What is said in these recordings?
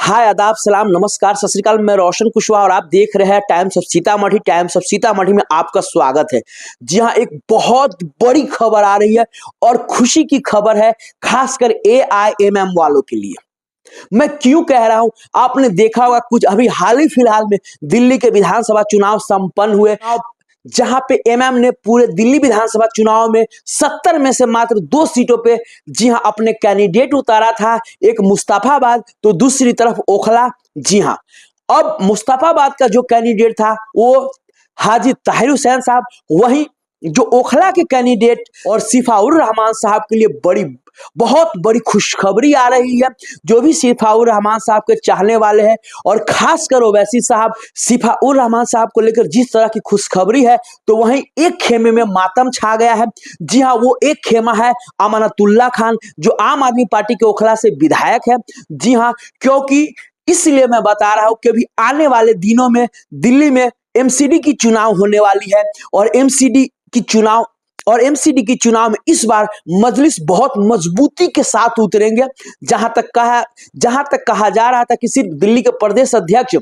हाय आदाब सलाम नमस्कार सत श्री अकाल। मैं रोशन कुशवाहा और आप देख रहे हैं times of Sitamarhi. Times of Sitamarhi में आपका स्वागत है। जी हाँ, एक बहुत बड़ी खबर आ रही है और खुशी की खबर है, खासकर AIMM वालों के लिए। मैं क्यों कह रहा हूं, आपने देखा होगा कुछ अभी हाल ही फिलहाल में दिल्ली के विधानसभा चुनाव संपन्न हुए, जहां पे एमएम ने पूरे दिल्ली विधानसभा चुनाव में 70 में से मात्र 2 सीटों पे जी हां अपने कैंडिडेट उतारा था। एक मुस्तफाबाद तो दूसरी तरफ ओखला। जी हां, अब मुस्तफाबाद का जो कैंडिडेट था वो हाजी ताहिर हुसैन साहब, वहीं जो ओखला के कैंडिडेट और सिफाउर रहमान साहब के लिए बहुत बड़ी खुशखबरी आ रही है। जो भी सिफाउर रहमान साहब के चाहने वाले हैं और खासकर ओवैसी साहब सिफाउर रहमान साहब को लेकर जिस तरह की खुशखबरी है, तो वहीं एक खेमे में मातम छा गया है। जी हां, वो एक खेमा है अमानतुल्लाह खान, जो आम आदमी पार्टी के ओखला से विधायक है। जी हां, क्योंकि इसलिए मैं बता रहा हूं कि अभी आने वाले दिनों में दिल्ली में एमसीडी की चुनाव होने वाली है और एमसीडी की चुनाव में इस बार मजलिस बहुत मजबूती के साथ उतरेंगे। जहां तक कहा जा रहा था कि सिर्फ दिल्ली के प्रदेश अध्यक्ष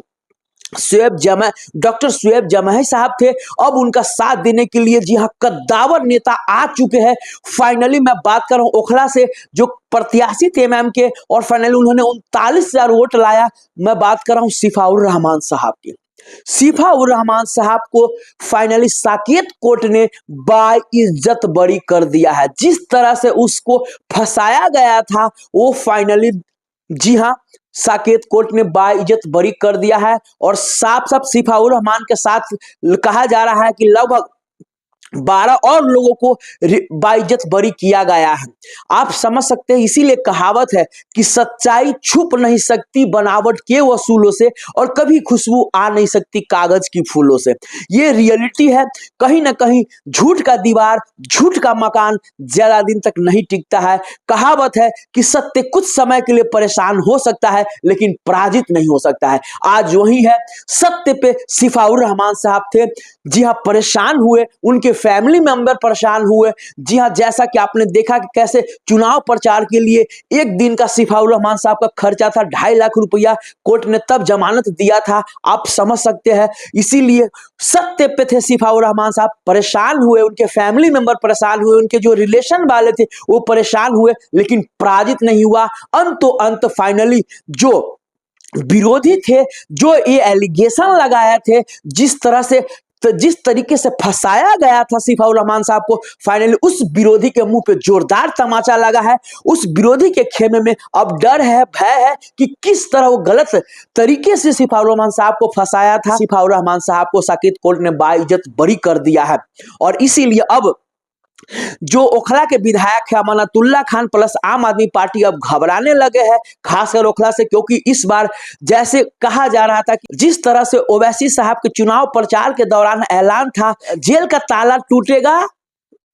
डॉक्टर शुएब जमाई साहब थे, अब उनका साथ देने के लिए जी हां कद्दावर नेता आ चुके हैं। फाइनली मैं बात कर रहा हूं ओखला से जो प्रत्याशी थे एमएम के, और फाइनली उन्होंने 39,000 वोट लाया। मैं बात कर रहा हूं सिफाउर रहमान साहब की। सिफाउर रहमान साहब को फाइनली साकेत कोर्ट ने बाइज्जत बरी कर दिया है। जिस तरह से उसको फंसाया गया था वो फाइनली जी हां साकेत कोर्ट ने बाइज्जत बरी कर दिया है और साफ साफ सिफाउर रहमान के साथ कहा जा रहा है कि लगभग 12 और लोगों को बाइज्जत बरी किया गया है। आप समझ सकते हैं, इसीलिए कहावत है कि सच्चाई छुप नहीं सकती बनावट के वसूलों से और कभी खुशबू आ नहीं सकती कागज की फूलों से। ये रियलिटी है। कहीं ना कहीं झूठ का दीवार, झूठ का मकान ज्यादा दिन तक नहीं टिकता है। कहावत है कि सत्य कुछ समय के लिए परेशान हो सकता है लेकिन पराजित नहीं हो सकता है। आज वही है, सत्य पे सिफाउर रहमान साहब थे। जी हां, परेशान हुए, उनके फैमिली मेंबर परेशान हुए। जी हां, जैसा कि आपने देखा कि कैसे चुनाव प्रचार के लिए एक दिन का सिफाउर रहमान साहब का खर्चा था 2.5 लाख रुपया, कोर्ट ने तब जमानत दिया था। आप समझ सकते हैं, इसीलिए सत्य पे थे सिफाउर रहमान साहब, परेशान हुए, उनके फैमिली मेंबर परेशान हुए, उनके जो रिलेशन वाले थे वो परेशान हुए, लेकिन पराजित नहीं हुआ। अंत फाइनली जो विरोधी थे, जो ये एलिगेशन लगाए थे, जिस तरीके से फंसाया गया था सिफाउर रहमान साहब को, फाइनली उस विरोधी के मुंह पे जोरदार तमाचा लगा है। उस विरोधी के खेमे में अब डर है, भय है कि किस तरह वो गलत तरीके से सिफाउर रहमान साहब को फंसाया था। सिफाउर रहमान साहब को साकेत कोर्ट ने बाइज्जत बरी कर दिया है और इसीलिए अब जो ओखला के विधायक है अमानतुल्लाह खान प्लस आम आदमी पार्टी अब घबराने लगे हैं, खासकर ओखला से, क्योंकि इस बार जैसे कहा जा रहा था कि जिस तरह से ओवैसी साहब के चुनाव प्रचार के दौरान ऐलान था, जेल का ताला टूटेगा,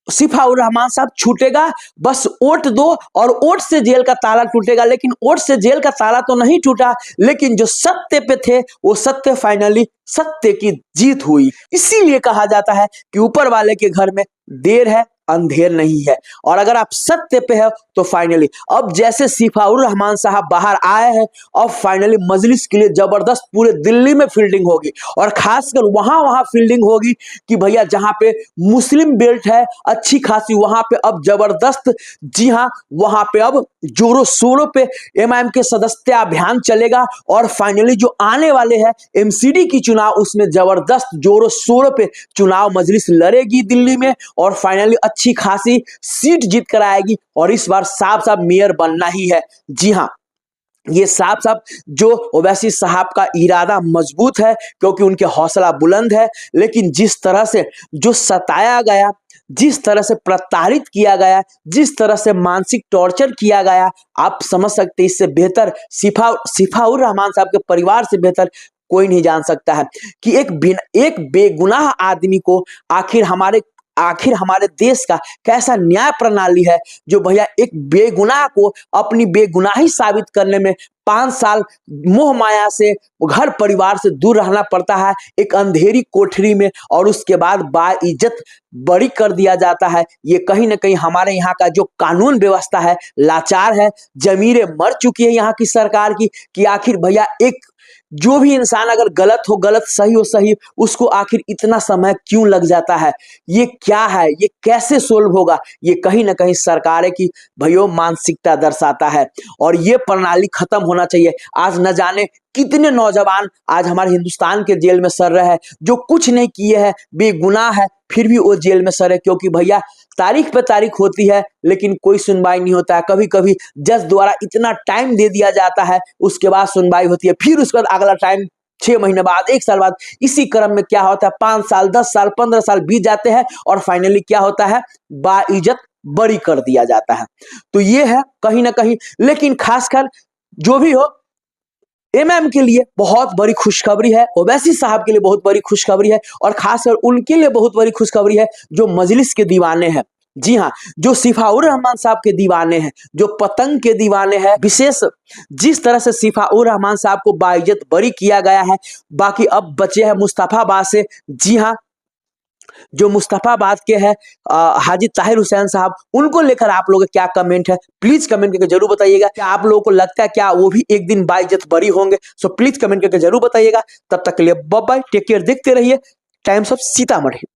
सिफाउर रहमान साहब छूटेगा, बस वोट दो और वोट से जेल का ताला टूटेगा। लेकिन वोट से जेल का ताला तो नहीं टूटा, लेकिन जो सत्य पे थे वो सत्य फाइनली सत्य की जीत हुई। इसीलिए कहा जाता है कि ऊपर वाले के घर में देर है अंधेर नहीं है, और अगर आप सत्य पे हो तो फाइनली अब जैसे सिफाउर रहमान साहब बाहर आए हैं, अब फाइनली मजलिस के लिए जबरदस्त पूरे दिल्ली में फील्डिंग होगी और खासकर वहां फील्डिंग होगी कि भैया जहां पे मुस्लिम बेल्ट है अच्छी खासी, वहां पे अब जबरदस्त, जी हां, वहां पे अब जोरों शोरों पे एमआईएम के सदस्यता अभियान चलेगा और फाइनली जो आने वाले हैं एमसीडी की चुनाव, उसमें जबरदस्त जोरों शोरों पे चुनाव मजलिस लड़ेगी दिल्ली में और फाइनली अच्छी खासी सीट जीत कर आएगी और इस बार साफ साफ मेयर बनना ही है। जी हां, ये साफ साफ जो ओवैसी साहब का इरादा मजबूत है, क्योंकि उनके हौसला बुलंद है। लेकिन जिस तरह से जो सताया गया, जिस तरह से प्रताड़ित किया गया, जिस तरह से मानसिक टॉर्चर किया गया, आप समझ सकते, इससे बेहतर सिफाउर रहमान साहब के परिवार से बेहतर कोई नहीं जान सकता है कि एक बेगुनाह आदमी को आखिर आखिर हमारे देश का कैसा न्याय प्रणाली है जो भैया एक बेगुनाह को अपनी बेगुनाही साबित करने में 5 साल मोह माया से घर परिवार से दूर रहना पड़ता है एक अंधेरी कोठरी में, और उसके बाद बाइज्जत बरी कर दिया जाता है। ये कहीं ना कहीं हमारे यहाँ का जो कानून व्यवस्था है लाचार है। जमीरें मर चुकी है यहाँ की सरकार की कि आखिर भैया एक जो भी इंसान अगर गलत हो गलत, सही हो सही, उसको आखिर इतना समय क्यों लग जाता है? ये क्या है? ये कैसे सोल्व होगा? ये कहीं ना कहीं सरकारें की भैया मानसिकता दर्शाता है और ये प्रणाली खत्म होना चाहिए। आज न जाने कितने नौजवान आज हमारे हिंदुस्तान के जेल में सड़ रहे हैं जो कुछ नहीं किए हैं, बेगुनाह है, फिर भी वो जेल में सड़ है क्योंकि भैया तारीख पे तारीख होती है लेकिन कोई सुनवाई नहीं होता है। कभी कभी जज द्वारा इतना टाइम दे दिया जाता है, उसके बाद सुनवाई होती है, फिर उसके बाद अगला टाइम 6 महीने बाद, 1 साल बाद। इसी क्रम में क्या होता है 5 साल 10 साल 15 साल बीत जाते हैं और फाइनली क्या होता है बाइज्जत बरी कर दिया जाता है। तो ये है कहीं ना कहीं, लेकिन खासकर जो भी हो एमएम के लिए बहुत बड़ी खुशखबरी है, ओवैसी साहब के लिए बहुत बड़ी खुशखबरी है और खासकर उनके लिए बहुत बड़ी खुशखबरी है जो मजलिस के दीवाने हैं। जी हाँ, जो सिफाउर रहमान साहब के दीवाने हैं, जो पतंग के दीवाने हैं। विशेष जिस तरह से सिफाउर रहमान साहब को बाइज्जत बरी किया गया है, बाकी अब बचे हैं मुस्तफाबाद से। जी हाँ, जो मुस्तफाबाद के हैं हाजी ताहिर हुसैन साहब, उनको लेकर आप लोगों का क्या कमेंट है प्लीज कमेंट करके जरूर बताइएगा। क्या आप लोगों को लगता है क्या वो भी एक दिन बाइज्जत बरी होंगे? सो प्लीज कमेंट करके जरूर बताइएगा। तब तक के लिए बाय बाय, टेक केयर, देखते रहिए टाइम्स ऑफ सीतामढ़ी।